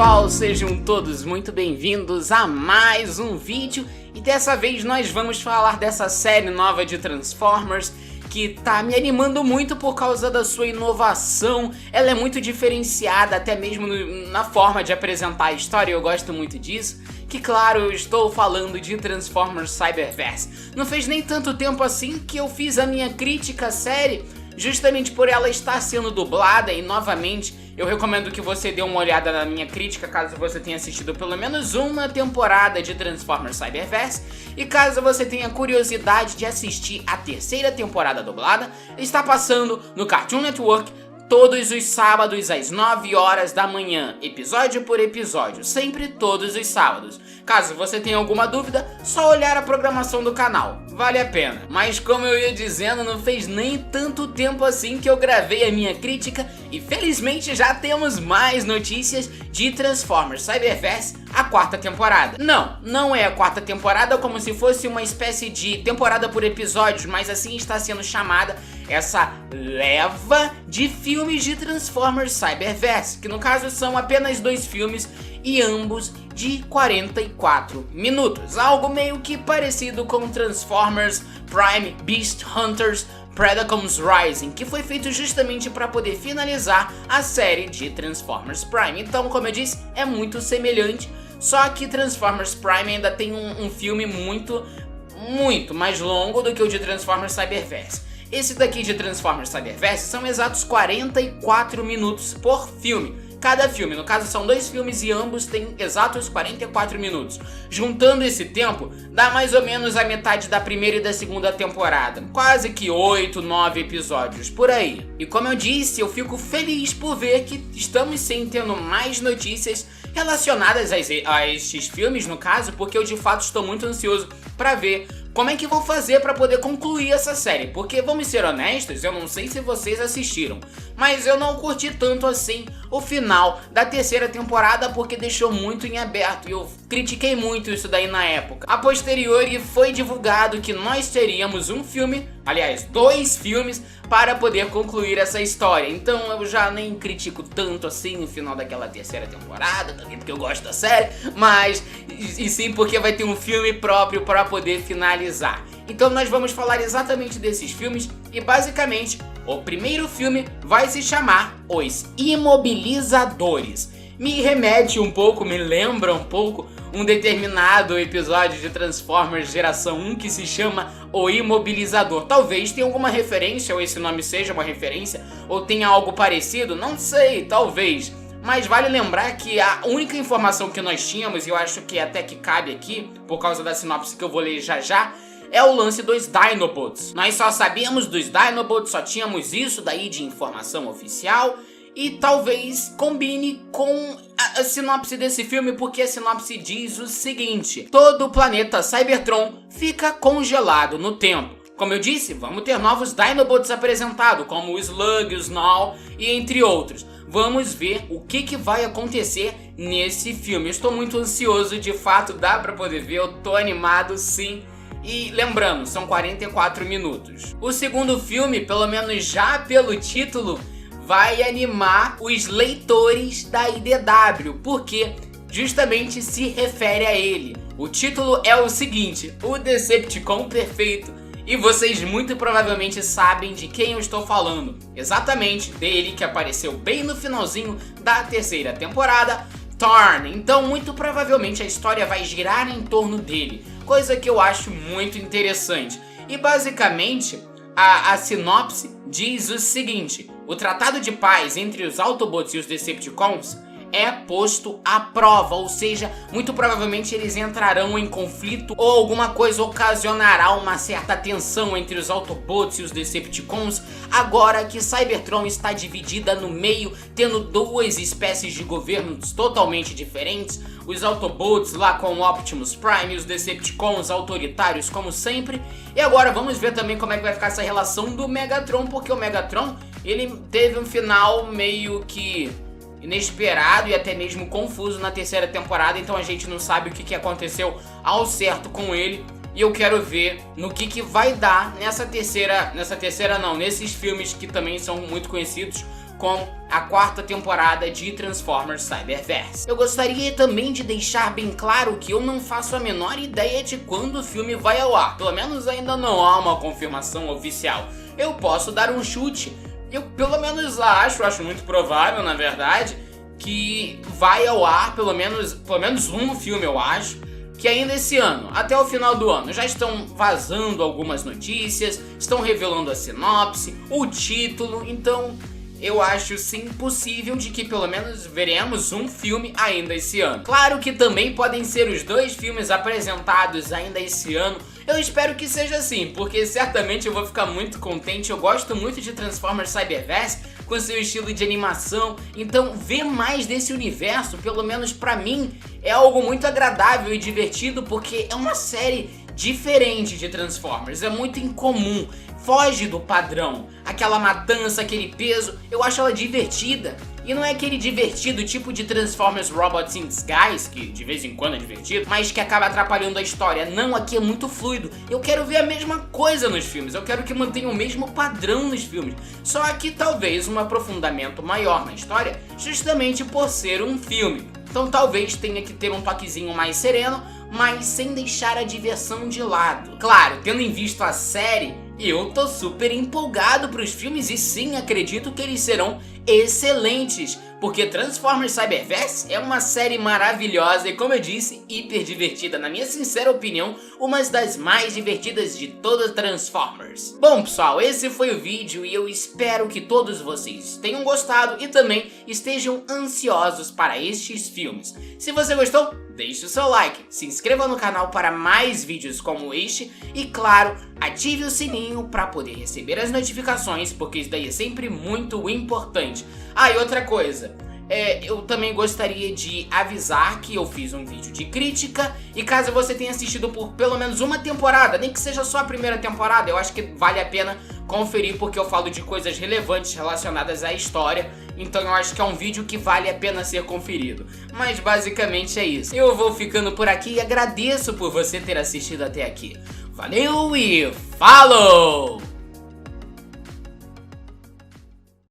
pessoal, sejam todos muito bem-vindos a mais um vídeo e dessa vez nós vamos falar dessa série nova de Transformers que tá me animando muito por causa da sua inovação. Ela é muito diferenciada, até mesmo na forma de apresentar a história, eu gosto muito disso. Que claro, eu estou falando de Transformers Cyberverse. Não fez nem tanto tempo assim que eu fiz a minha crítica à série, justamente por ela estar sendo dublada, e novamente eu recomendo que você dê uma olhada na minha crítica caso você tenha assistido pelo menos uma temporada de Transformers Cyberverse, e caso você tenha curiosidade de assistir a terceira temporada dublada, está passando no Cartoon Network todos os sábados às 9 horas da manhã, episódio por episódio, sempre todos os sábados. Caso você tenha alguma dúvida, só olhar a programação do canal, vale a pena. Mas como eu ia dizendo, não fez nem tanto tempo assim que eu gravei a minha crítica e felizmente já temos mais notícias de Transformers Cyberverse, a quarta temporada. Não é a quarta temporada, como se fosse uma espécie de temporada por episódios, mas assim está sendo chamada essa leva de filmes de Transformers Cyberverse, que no caso são apenas 2 filmes e ambos de 44 minutos, algo meio que parecido com Transformers Prime Beast Hunters Predacons Rising, que foi feito justamente para poder finalizar a série de Transformers Prime. Então, como eu disse, é muito semelhante, só que Transformers Prime ainda tem um filme muito mais longo do que o de Transformers Cyberverse. Esse daqui de Transformers Cyberverse são exatos 44 minutos por filme. Cada filme, no caso são 2 filmes e ambos têm exatos 44 minutos. Juntando esse tempo, dá mais ou menos a metade da primeira e da segunda temporada. Quase que 8, 9 episódios, por aí. E como eu disse, eu fico feliz por ver que estamos sim tendo mais notícias relacionadas a estes filmes, no caso, porque eu de fato estou muito ansioso para ver como é que vou fazer para poder concluir essa série, porque vamos ser honestos, eu não sei se vocês assistiram, mas eu não curti tanto assim o final da terceira temporada porque deixou muito em aberto e eu critiquei muito isso daí na época. A posteriori foi divulgado que nós teríamos um filme, aliás 2 filmes, para poder concluir essa história, então eu já nem critico tanto assim o final daquela terceira temporada, também porque eu gosto da série, mas e sim porque vai ter um filme próprio para poder finalizar. Então nós vamos falar exatamente desses filmes e basicamente o primeiro filme vai se chamar Os Imobilizadores. Me remete um pouco, me lembra um pouco um determinado episódio de Transformers Geração 1 que se chama O Imobilizador. Talvez tenha alguma referência, ou esse nome seja uma referência, ou tenha algo parecido, não sei, talvez. Mas vale lembrar que a única informação que nós tínhamos, e eu acho que até que cabe aqui, por causa da sinopse que eu vou ler já já, é o lance dos Dinobots. Nós só sabíamos dos Dinobots, só tínhamos isso daí de informação oficial, e talvez combine com a sinopse desse filme, porque a sinopse diz o seguinte: todo o planeta Cybertron fica congelado no tempo. Como eu disse, vamos ter novos Dinobots apresentados, como o Slug, o Snow e entre outros. Vamos ver o que vai acontecer nesse filme. Eu estou muito ansioso, de fato dá pra poder ver, eu tô animado sim. E lembrando, são 44 minutos. O segundo filme, pelo menos já pelo título, vai animar os leitores da IDW, porque justamente se refere a ele. O título é o seguinte: O Decepticon Perfeito. E vocês muito provavelmente sabem de quem eu estou falando. Exatamente dele, que apareceu bem no finalzinho da terceira temporada, Thorn. Então muito provavelmente a história vai girar em torno dele, coisa que eu acho muito interessante. E basicamente a sinopse diz o seguinte: o tratado de paz entre os Autobots e os Decepticons é posto à prova, ou seja, muito provavelmente eles entrarão em conflito ou alguma coisa ocasionará uma certa tensão entre os Autobots e os Decepticons, agora que Cybertron está dividida no meio, tendo 2 espécies de governos totalmente diferentes, os Autobots lá com o Optimus Prime e os Decepticons autoritários como sempre. E agora vamos ver também como é que vai ficar essa relação do Megatron, porque o Megatron, ele teve um final meio que inesperado e até mesmo confuso na terceira temporada, então a gente não sabe o que aconteceu ao certo com ele. E eu quero ver no que vai dar nesses filmes que também são muito conhecidos como a 4ª temporada de Transformers Cyberverse. Eu gostaria também de deixar bem claro que eu não faço a menor ideia de quando o filme vai ao ar, pelo menos ainda não há uma confirmação oficial. Eu posso dar um chute, eu pelo menos acho muito provável, na verdade, que vai ao ar pelo menos um filme, eu acho, que ainda esse ano, até o final do ano. Já estão vazando algumas notícias, estão revelando a sinopse, o título, então eu acho sim possível de que pelo menos veremos um filme ainda esse ano. Claro que também podem ser os 2 filmes apresentados ainda esse ano. Eu espero que seja assim, porque certamente eu vou ficar muito contente. Eu gosto muito de Transformers Cyberverse com seu estilo de animação, então ver mais desse universo, pelo menos pra mim, é algo muito agradável e divertido, porque é uma série diferente de Transformers, é muito incomum, foge do padrão, aquela matança, aquele peso, eu acho ela divertida. E não é aquele divertido tipo de Transformers Robots in Disguise, que de vez em quando é divertido, mas que acaba atrapalhando a história. Não, aqui é muito fluido. Eu quero ver a mesma coisa nos filmes, eu quero que mantenha o mesmo padrão nos filmes. Só que talvez um aprofundamento maior na história, justamente por ser um filme. Então talvez tenha que ter um toquezinho mais sereno, mas sem deixar a diversão de lado. Claro, tendo em vista a série, eu tô super empolgado pros filmes e sim, acredito que eles serão excelentes, porque Transformers Cyberverse é uma série maravilhosa e, como eu disse, hiper divertida. Na minha sincera opinião, uma das mais divertidas de todas Transformers. Bom pessoal, esse foi o vídeo e eu espero que todos vocês tenham gostado e também estejam ansiosos para estes filmes. Se você gostou, deixe o seu like, se inscreva no canal para mais vídeos como este e, claro, ative o sininho para poder receber as notificações, porque isso daí é sempre muito importante. Ah, e outra coisa, eu também gostaria de avisar que eu fiz um vídeo de crítica e caso você tenha assistido por pelo menos uma temporada, nem que seja só a primeira temporada, eu acho que vale a pena conferir porque eu falo de coisas relevantes relacionadas à história, então eu acho que é um vídeo que vale a pena ser conferido. Mas basicamente é isso. Eu vou ficando por aqui e agradeço por você ter assistido até aqui. Valeu e falou!